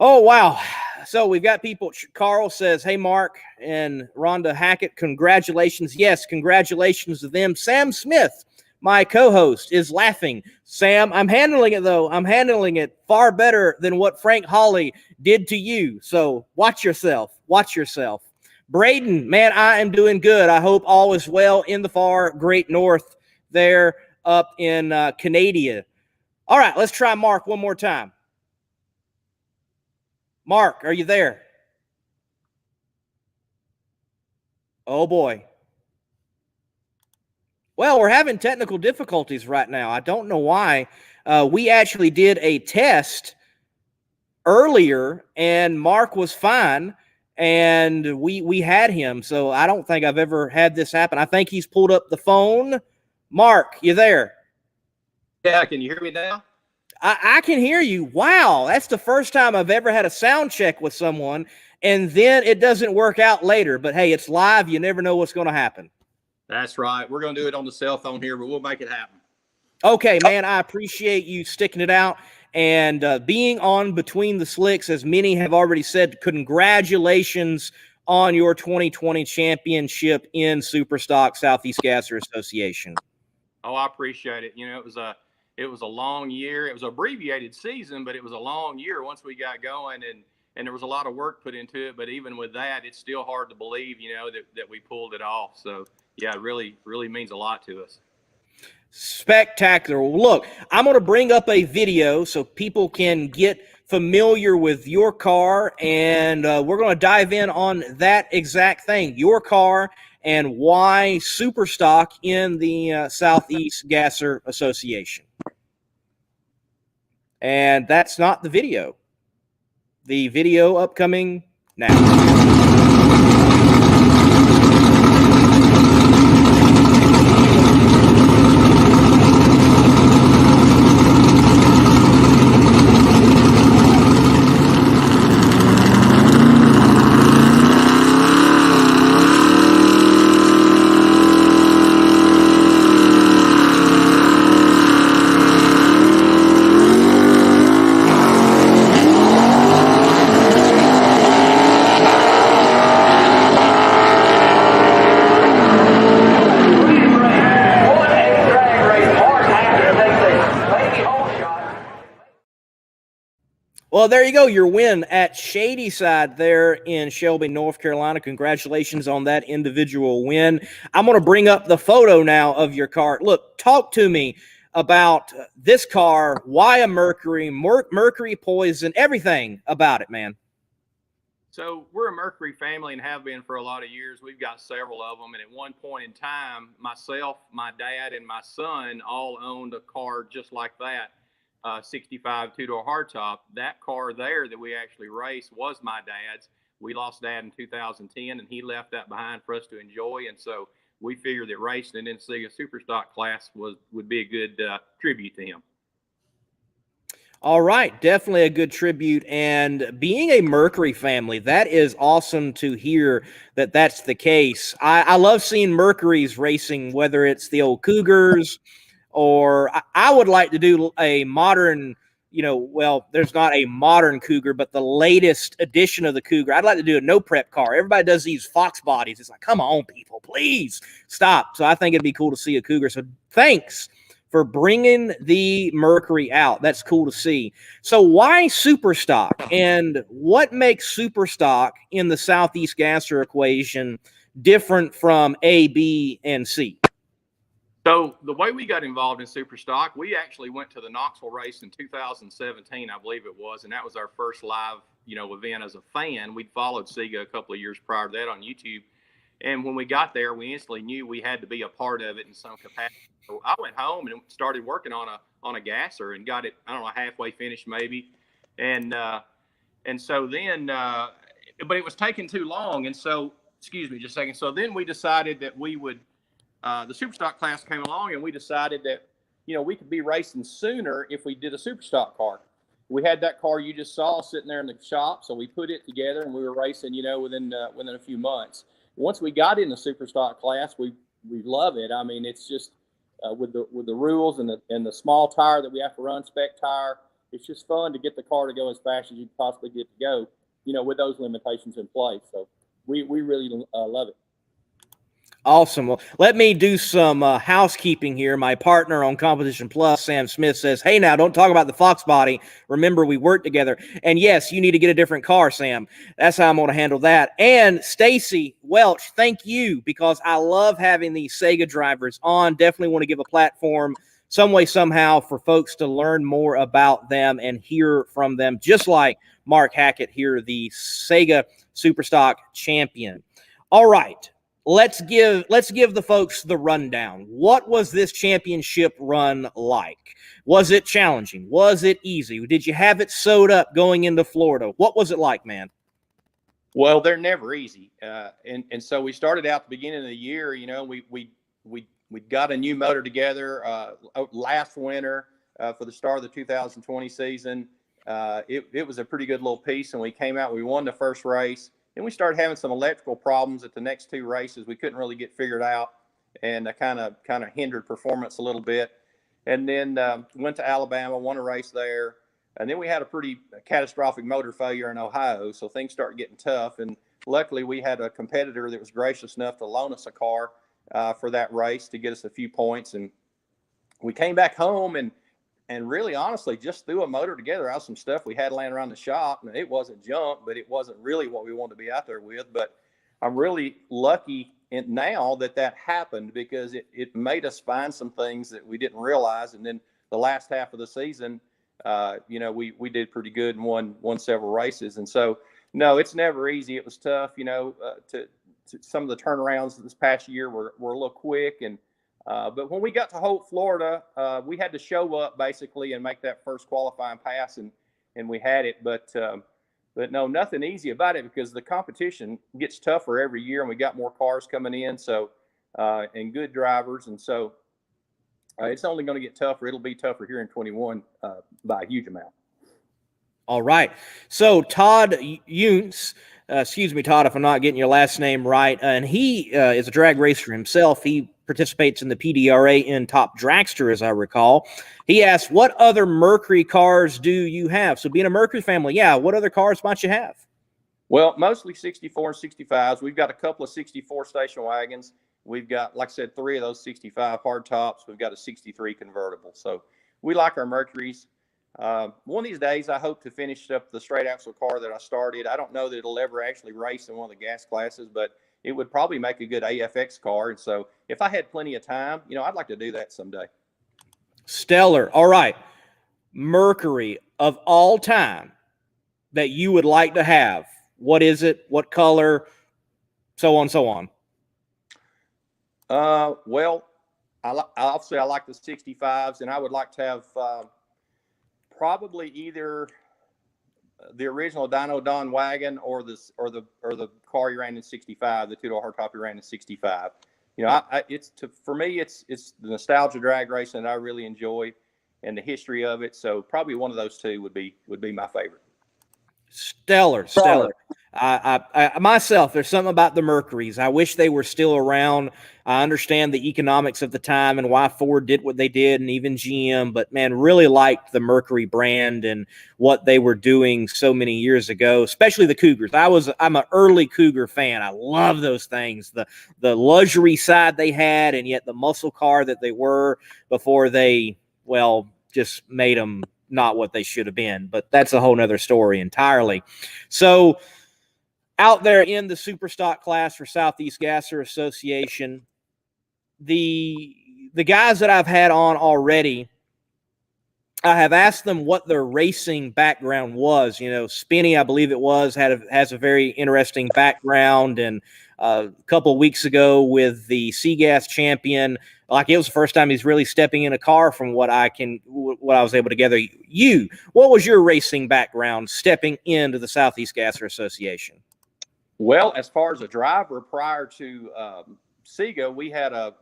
Oh, wow. So we've got people. Carl says, hey, Mark and Rhonda Hackett, congratulations. Yes, congratulations to them. Sam Smith, my co-host, is laughing. Sam, I'm handling it, though. I'm handling it far better than what Frank Hawley did to you. So watch yourself. Watch yourself. Braden, man, I am doing good. I hope all is well in the far great north there up in Canada. All right, let's try Mark one more time. Mark, are you there? Oh, boy. Well, we're having technical difficulties right now. I don't know why. We actually did a test earlier, and Mark was fine, and we had him. So I don't think I've ever had this happen. I think he's pulled up the phone. Mark, you there? Yeah, can you hear me now? I can hear you. Wow, that's the first time I've ever had a sound check with someone, and then it doesn't work out later. But, hey, it's live. You never know what's going to happen. That's right. We're going to do it on the cell phone here, but we'll make it happen. Okay, man, I appreciate you sticking it out and being on Between the Slicks. As many have already said, congratulations on your 2020 championship in Super Stock Southeast Gasser Association. Oh, I appreciate it. It was a long year. It was an abbreviated season, but it was a long year once we got going. and there was a lot of work put into it. But even with that, it's still hard to believe, that we pulled it off. So yeah, it really, really means a lot to us. Spectacular. Look, I'm going to bring up a video so people can get familiar with your car, and we're going to dive in on that exact thing, your car, and why Super Stock in the Southeast Gasser Association. And that's not the video. The video upcoming now. Well, there you go. Your win at Shady Side there in Shelby, North Carolina. Congratulations on that individual win. I'm going to bring up the photo now of your car. Look, talk to me about this car, why a Mercury, Mercury poison, everything about it, man. So we're a Mercury family and have been for a lot of years. We've got several of them. And at one point in time, myself, my dad, and my son all owned a car just like that. 65 two-door hardtop. That car there that we actually raced was my dad's. We lost Dad in 2010, and he left that behind for us to enjoy. And so we figured that racing in the SEGA Super Stock class would be a good tribute to him. All right, definitely a good tribute. And being a Mercury family, that is awesome to hear that that's the case. I love seeing Mercury's racing, whether it's the old Cougars, or I would like to do a modern, well, there's not a modern Cougar, but the latest edition of the Cougar. I'd like to do a no prep car. Everybody does these Fox bodies. It's like, come on, people, please stop. So I think it'd be cool to see a Cougar. So thanks for bringing the Mercury out. That's cool to see. So why Super Stock, and what makes Super Stock in the Southeast Gasser equation different from A, B, and C? So the way we got involved in Super Stock, we actually went to the Knoxville race in 2017, I believe it was, and that was our first live, event as a fan. We'd followed SEGA a couple of years prior to that on YouTube, and when we got there, we instantly knew we had to be a part of it in some capacity. So I went home and started working on a gasser and got it, I don't know, halfway finished maybe, and so then, but it was taking too long, and so excuse me just a second. So then we decided that we would. The Super Stock class came along, and we decided that, we could be racing sooner if we did a Super Stock car. We had that car you just saw sitting there in the shop, so we put it together, and we were racing, within a few months. Once we got in the Super Stock class, we love it. I mean, it's just with the rules and the small tire that we have to run, spec tire. It's just fun to get the car to go as fast as you can possibly get to go, with those limitations in place. So we really love it. Awesome. Well, let me do some housekeeping here. My partner on Competition Plus, Sam Smith, says, hey, now, don't talk about the Fox body. Remember, we work together. And, yes, you need to get a different car, Sam. That's how I'm going to handle that. And Stacy Welch, thank you, because I love having these SEGA drivers on. Definitely want to give a platform some way, somehow, for folks to learn more about them and hear from them, just like Mark Hackett here, the SEGA Super Stock champion. All right. Let's give the folks the rundown. What was this championship run like? Was it challenging? Was it easy? Did you have it sewed up going into Florida? What was it like, man? Well, they're never easy, and so we started out at the beginning of the year. We got a new motor together last winter for the start of the 2020 season. It was a pretty good little piece, and we came out. We won the first race. Then we started having some electrical problems at the next two races. We couldn't really get figured out, and kind of hindered performance a little bit. And then went to Alabama, won a race there. And then we had a pretty catastrophic motor failure in Ohio, so things started getting tough. And luckily, we had a competitor that was gracious enough to loan us a car for that race to get us a few points. And we came back home, and and really honestly just threw a motor together out of some stuff we had laying around the shop. And it wasn't junk, but it wasn't really what we wanted to be out there with. But I'm really lucky now that happened, because it made us find some things that we didn't realize. And then the last half of the season, we did pretty good and won several races. And so, no, it's never easy. It was tough, to some of the turnarounds this past year were a little quick. And but when we got to Holt, Florida, we had to show up basically and make that first qualifying pass, and we had it. But no, nothing easy about it, because the competition gets tougher every year, and we got more cars coming in, so and good drivers, and so it's only going to get tougher. It'll be tougher here in 21 by a huge amount. All right. So Todd Yountz, excuse me, Todd, if I'm not getting your last name right, and he is a drag racer himself. He participates in the PDRA in Top Dragster, as I recall. He asked, what other Mercury cars do you have? So being a Mercury family, what other cars might you have? Well, mostly 64 and 65s. We've got a couple of 64 station wagons. We've got, like I said, 3 of those 65 hard tops. We've got a 63 convertible. So we like our Mercuries. One of these days, I hope to finish up the straight axle car that I started. I don't know that it'll ever actually race in one of the gas classes, but it would probably make a good AFX car. And so if I had plenty of time, I'd like to do that someday. Stellar. All right. Mercury of all time that you would like to have. What is it? What color? So on, so on. Well, obviously I like the 65s, and I would like to have probably either the original Dyno Don wagon or the car you ran in 65, the two-door hardtop you ran in 65. For me, it's the nostalgia drag racing that I really enjoy, and the history of it. So probably one of those two would be my favorite. Stellar. I myself, there's something about the Mercuries. I wish they were still around. I understand the economics of the time and why Ford did what they did, and even GM, but man, really liked the Mercury brand and what they were doing so many years ago, especially the Cougars. I'm an early Cougar fan. I love those things, the luxury side they had, and yet the muscle car that they were before they, just made them not what they should have been. But that's a whole nother story entirely. So out there in the super stock class for Southeast Gasser Association, the guys that I've had on already, I have asked them what their racing background was. Spinney, I believe it was, has a very interesting background, and a couple of weeks ago with the SEGA champion, like it was the first time he's really stepping in a car from what I was able to gather. What was your racing background stepping into the Southeast Gasser Association? Well, as far as a driver, prior to SEGA, we had a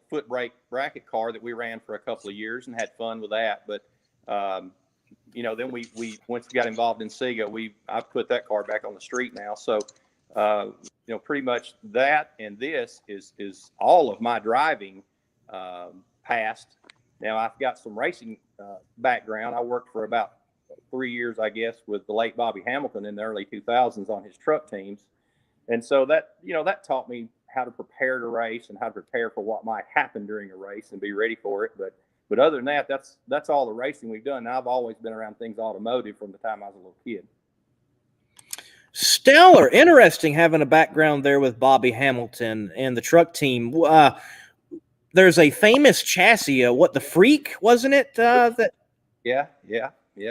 foot brake bracket car that we ran for a couple of years and had fun with that. But then we once we got involved in SEGA, I've put that car back on the street now. So pretty much that and this is all of my driving past. Now I've got some racing background. I worked for about 3 years, I guess, with the late Bobby Hamilton in the early 2000s on his truck teams. And so that taught me how to prepare to race and how to prepare for what might happen during a race and be ready for it. But other than that, that's all the racing we've done. Now, I've always been around things automotive from the time I was a little kid. Stellar. Interesting having a background there with Bobby Hamilton and the truck team. There's a famous chassis, the Freak, wasn't it? Yeah.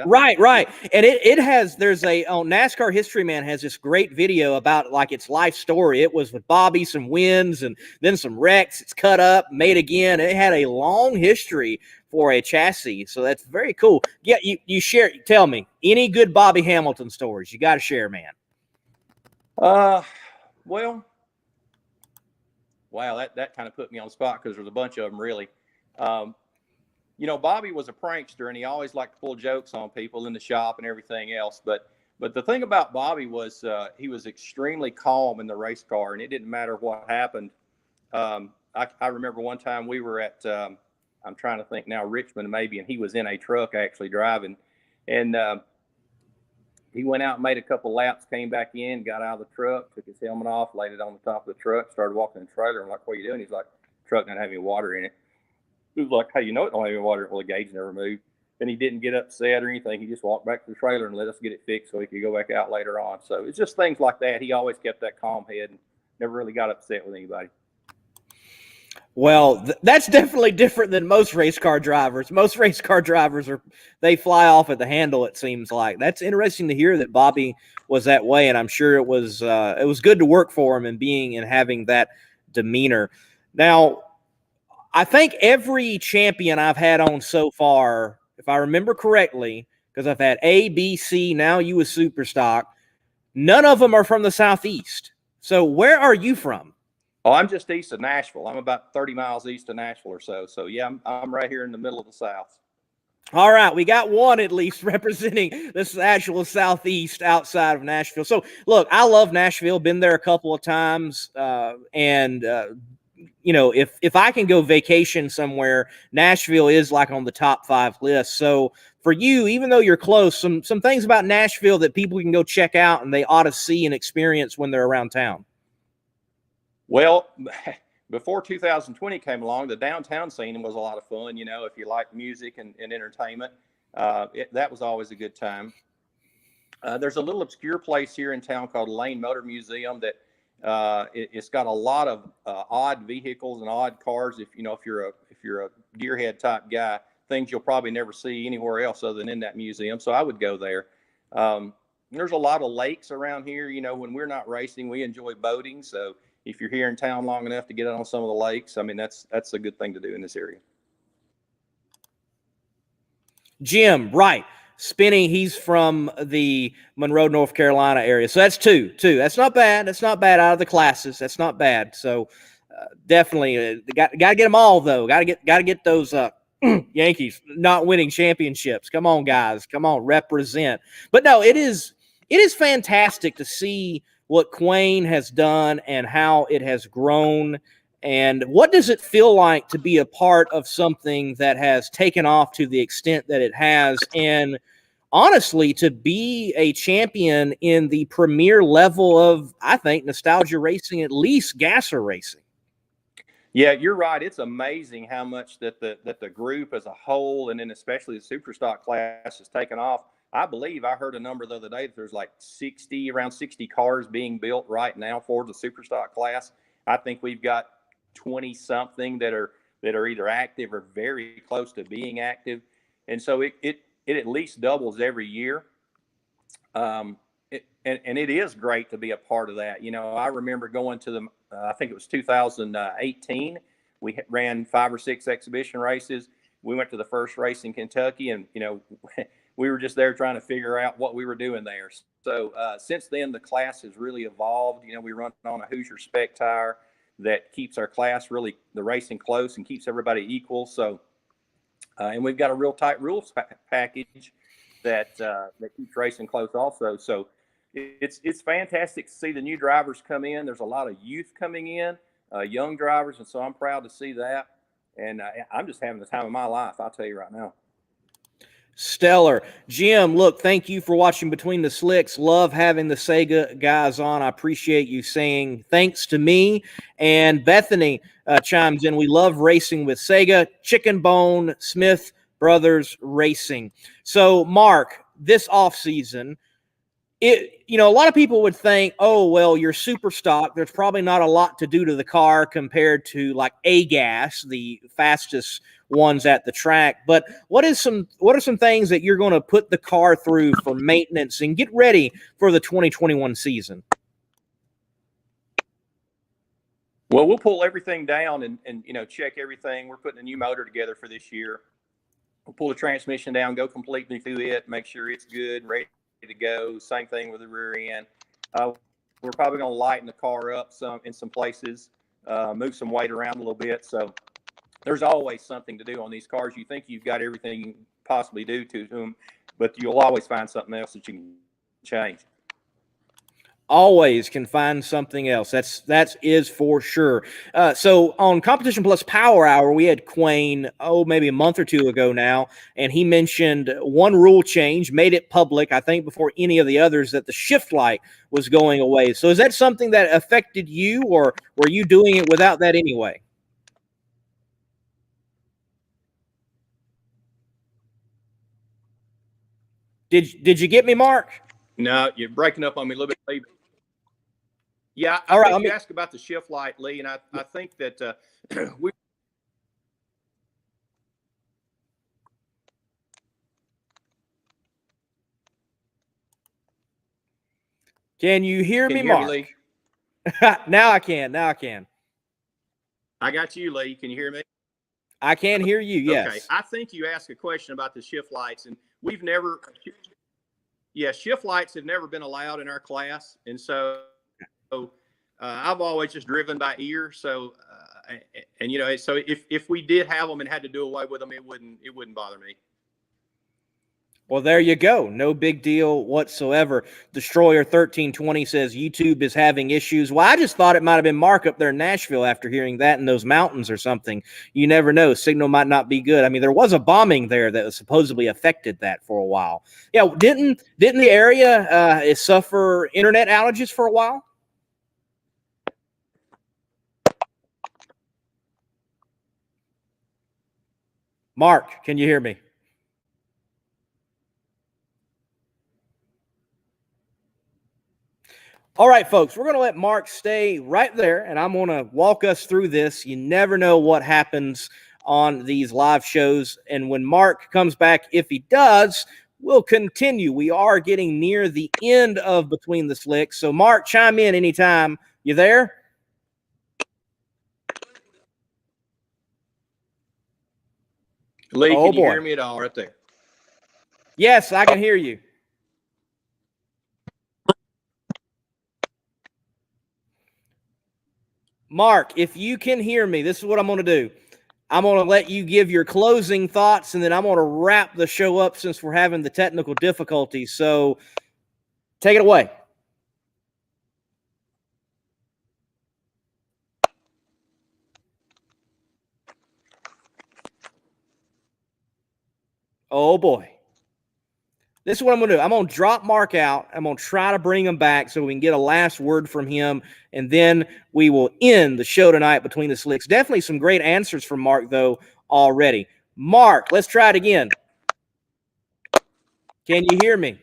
Right. And NASCAR History Man has this great video about like its life story. It was with Bobby, some wins and then some wrecks. It's cut up, made again. It had a long history for a chassis. So that's very cool. Yeah, you share, tell me, any good Bobby Hamilton stories you got to share, man? Well, wow, that kind of put me on the spot because there's a bunch of them really. Bobby was a prankster, and he always liked to pull jokes on people in the shop and everything else. But the thing about Bobby was he was extremely calm in the race car, and it didn't matter what happened. I remember one time we were at, I'm trying to think now, Richmond maybe, and he was in a truck actually driving. And he went out and made a couple laps, came back in, got out of the truck, took his helmet off, laid it on the top of the truck, started walking the trailer. I'm like, what are you doing? He's like, the truck doesn't have any water in it. He was like, hey, it don't have any water. Well, the gauge never moved. and he didn't get upset or anything. He just walked back to the trailer and let us get it fixed so he could go back out later on. So it's just things like that. He always kept that calm head and never really got upset with anybody. Well, that's definitely different than most race car drivers. Most race car drivers they fly off at the handle, it seems like. That's interesting to hear that Bobby was that way, and I'm sure it was good to work for him and having that demeanor. Now, I think every champion I've had on so far, if I remember correctly, because I've had A, B, C, now you with Super Stock, none of them are from the Southeast. So where are you from? Oh, I'm just east of Nashville. I'm about 30 miles east of Nashville or so. So, yeah, I'm right here in the middle of the South. All right, we got one at least representing this actual Southeast outside of Nashville. So, look, I love Nashville. Been there a couple of times, if I can go vacation somewhere, Nashville is like on the top 5 list. So, for you, even though you're close, some things about Nashville that people can go check out and they ought to see and experience when they're around town. Well, before 2020 came along, the downtown scene was a lot of fun. If you like music and entertainment, that was always a good time. There's a little obscure place here in town called Lane Motor Museum that it's got a lot of odd vehicles and odd cars. If you're a gearhead type guy, things you'll probably never see anywhere else other than in that museum. So I would go there. There's a lot of lakes around here. When we're not racing, we enjoy boating. So if you're here in town long enough to get on some of the lakes, I mean, that's a good thing to do in this area. Jim, right. Spinny, he's from the Monroe, North Carolina area. So that's two. That's not bad. That's not bad out of the classes. That's not bad. So definitely got to get them all, though. Got to get those Yankees not winning championships. Come on, guys. Come on, represent. But no, it is fantastic to see what Quain has done and how it has grown. And what does it feel like to be a part of something that has taken off to the extent that it has? And honestly, to be a champion in the premier level of, I think, nostalgia racing, at least gasser racing. Yeah, you're right. It's amazing how much that the group as a whole, and then especially the Super Stock class, has taken off. I believe I heard a number the other day that there's like around 60 cars being built right now for the Super Stock class. I think we've got 20 something that are either active or very close to being active. And so it at least doubles every year. And it is great to be a part of that. I remember going to I think it was 2018. We ran 5 or 6 exhibition races. We went to the first race in Kentucky, and, we were just there trying to figure out what we were doing there. So since then, the class has really evolved. We run on a Hoosier spec tire that keeps our class really the racing close and keeps everybody equal. So, and we've got a real tight rules package that keeps racing close also. So it's fantastic to see the new drivers come in. There's a lot of youth coming in, young drivers. And so I'm proud to see that. And I'm just having the time of my life, I'll tell you right now. Stellar. Jim, look, thank you for watching Between the Slicks. Love having the SEGA guys on. I appreciate you saying thanks to me. And Bethany chimes in. We love racing with SEGA, Chicken Bone, Smith Brothers Racing. So, Mark, this offseason, a lot of people would think, oh, well, you're Super Stock. There's probably not a lot to do to the car compared to like A-Gas, the fastest ones at the track. But what are some things that you're going to put the car through for maintenance and get ready for the 2021 season? Well, we'll pull everything down and check everything. We're putting a new motor together for this year. We'll pull the transmission down, go completely through it, make sure it's good, ready to go. Same thing with the rear end. We're probably going to lighten the car up in some places, move some weight around a little bit. So there's always something to do on these cars. You think you've got everything you can possibly do to them, but you'll always find something else that you can change. Always can find something else. That is for sure. So on Competition Plus Power Hour, we had Quain, maybe a month or two ago now, and he mentioned one rule change, made it public, I think before any of the others, that the shift light was going away. So is that something that affected you, or were you doing it without that anyway? Did you get me, Mark? No, you're breaking up on me a little bit, Lee. Yeah, All right. You asked about the shift light, Lee, and I think that we. Can you hear me, Mark? Lee? Now I can. Now I can. I got you, Lee. Can you hear me? I can hear you. Yes. Okay. I think you asked a question about the shift lights, and we've never. Yeah, shift lights have never been allowed in our class, and so I've always just driven by ear. So, and you know, so if we did have them and had to do away with them, it wouldn't bother me. Well, there you go. No big deal whatsoever. Destroyer 1320 says YouTube is having issues. Well, I just thought it might have been Mark up there in Nashville after hearing that in those mountains or something. You never know. Signal might not be good. I mean, there was a bombing there that supposedly affected that for a while. Yeah, didn't the area suffer internet outages for a while? Mark, can you hear me? All right, folks, we're going to let Mark stay right there, and I'm going to walk us through this. You never know what happens on these live shows. And when Mark comes back, if he does, we'll continue. We are getting near the end of Between the Slicks. So, Mark, chime in anytime. You there? Lee, can you hear me at all right there? Yes, I can hear you. Mark, if you can hear me, this is what I'm going to do. I'm going to let you give your closing thoughts, and then I'm going to wrap the show up since we're having the technical difficulties. So take it away. Oh, boy. This is what I'm going to do. I'm going to drop Mark out. I'm going to try to bring him back so we can get a last word from him, and then we will end the show tonight Between the Slicks. Definitely some great answers from Mark, though, already. Mark, let's try it again. Can you hear me?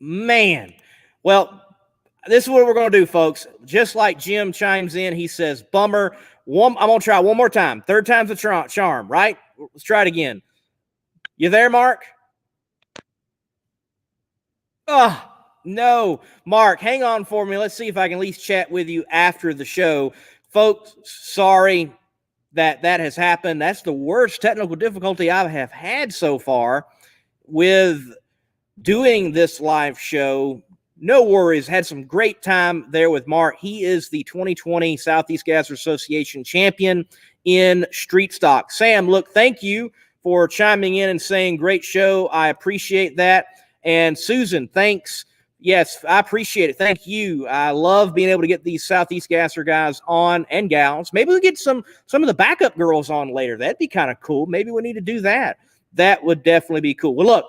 Man. Well, this is what we're going to do, folks. Just like Jim chimes in, he says, bummer. I'm going to try one more time. Third time's a charm, right? Let's try it again. You there, Mark? Oh, no. Mark, hang on for me. Let's see if I can at least chat with you after the show. Folks, sorry that has happened. That's the worst technical difficulty I have had so far with doing this live show. No worries. Had some great time there with Mark. He is the 2020 Southeast Gas Association champion in street stock. Sam, look, thank you for chiming in and saying great show. I appreciate that. And Susan, thanks. Yes, I appreciate it. Thank you. I love being able to get these Southeast Gasser guys on and gals. Maybe we'll get some of the backup girls on later. That'd be kind of cool. Maybe we need to do that. That would definitely be cool. Well, look,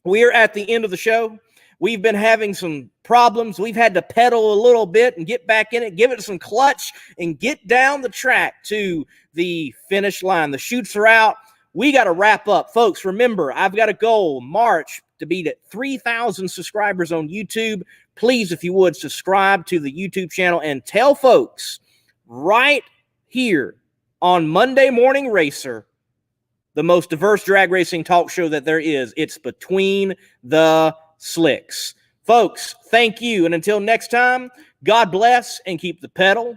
we're at the end of the show. We've been having some problems. We've had to pedal a little bit and get back in it, give it some clutch, and get down the track to the finish line. The chutes are out. We got to wrap up. Folks, remember, I've got a goal, March, to be at 3,000 subscribers on YouTube. Please, if you would, subscribe to the YouTube channel and tell folks right here on Monday Morning Racer, the most diverse drag racing talk show that there is. It's Between the Slicks. Folks, thank you. And until next time, God bless and keep the pedal